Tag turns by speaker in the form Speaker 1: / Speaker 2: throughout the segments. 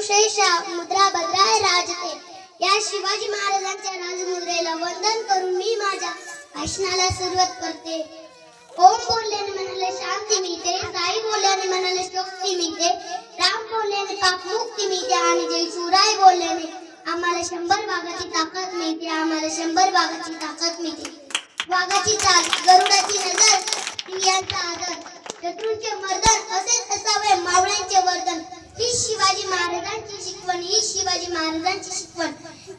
Speaker 1: शेषा मुद्रा भद्राय राजते. या शिवाजी महाराजांच्या राजमुद्रेला वंदन करून मी माझ्या भाषणाला सुरुवात करते. ओम बोलल्याने मनाला शांती मिळते, साई बोलल्याने मनाला शक्ती मिळते, राम बोलल्याने पापमुक्ती मिळते आणि जय शिवराय बोलल्याने आम्हाला 100 वाघाची ताकद मिळते. आम्हाला 100 वाघाची ताकद मिळते. वाघाची चाल, गरुडाची नजर, स्त्रियांचा आदर, शत्रूंचे मर्दन असेच असावे मावळ्यांचे वर्धन. ही शिवाजी महाराजांची शिकवण, ही शिवाजी महाराजांची शिकवण.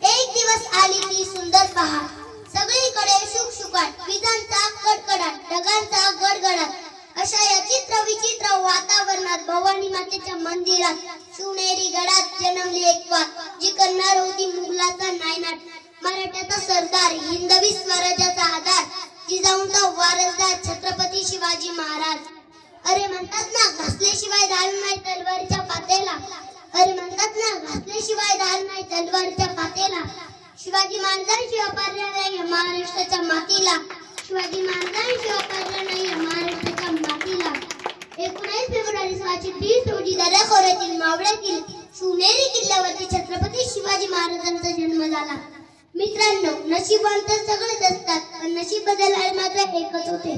Speaker 1: एक दिवस आली ती सुंदर पहाट, सगळीकडे शुकशुकाट, विजांचा कडकडाट, ढगांचा गडगडाट. अशा या चित्र विचित्र वातावरणात भवानी मातेच्या मंदिरात शिवनेरी गडात जन्मली एक वाघ, जी करणार होती मुघलाचा नायनाट. मराठ्याचा सरदार, हिंदवी स्वराज्याचा आधार, जिजाऊंचा वारसदार छत्रपती शिवाजी महाराज. अरे म्हणतात ना, घासल्याशिवाय धार नाही तलवारीच्या पातेला. अरे म्हणतात ना, घासल्याशिवाय धार नाही तलवारीच्या पातेला. शिवाजी महाराजांशिवाय पर्याय नाही या महाराष्ट्राच्या मातीला. शिवाजी महाराजांशिवाय पर्याय नाही या महाराष्ट्राच्या मातीला. 19 फेब्रुवारी 1630 रोजी दर्याखोऱ्यातील मावळ्यातील शिवनेरी किल्ल्यावरती छत्रपती शिवाजी महाराजांचा जन्म झाला. मित्रांनो, नशिबवान तर सगळेच असतात, पण नशीब बदलायला मात्र एकच होते.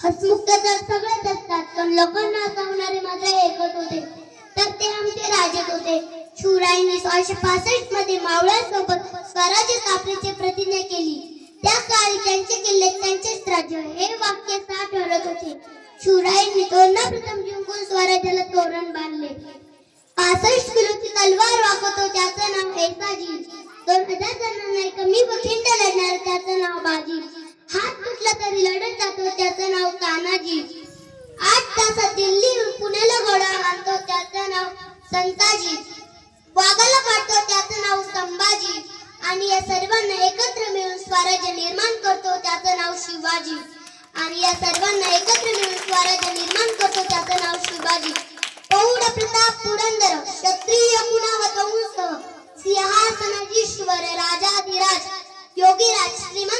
Speaker 1: हसमुख तर सगळेच असतात, पण लोकांना हसवणारे मात्र एकच होते. तर ते आमचे राजेच होते. शिवरायांनी 1665 मध्ये मावळ्यांसोबत स्वराज्य स्थापनेची प्रतिज्ञा केली. त्या काळी त्यांचे किल्ले त्यांचेच राज्य हे वाक्य साफ ठरत होते. शिवरायांनी तोरणा प्रथम जिंकून स्वराज्याला तोरण बांधले. 65 किलोची तलवार वापरतो त्याचं नाव ऐसाजी. 2000 जणांना कमी व खिंड लढणार त्याचं नाव बाजी. हात तुटला तरी लढत जातो त्याचं नाव तानाजी. 8 तासात दिल्लीहून पुण्याला घोडा आणतो त्याचं नाव संताजी. वाघाला काढतो त्याचं नाव संभाजी. आणि या सर्वांना एकत्र मिळून स्वराज्य निर्माण करतो त्याचं नाव शिवाजी. आणि या सर्वांना एकत्र मिळून स्वराज्य निर्माण करतो त्याचं नाव शिवाजी. प्रौढ प्रताप पुरंदर, क्षत्रिय कुणावत वंश, सिंहासनाधीश्वर राजाधिराज, योगीराज, श्रीमंत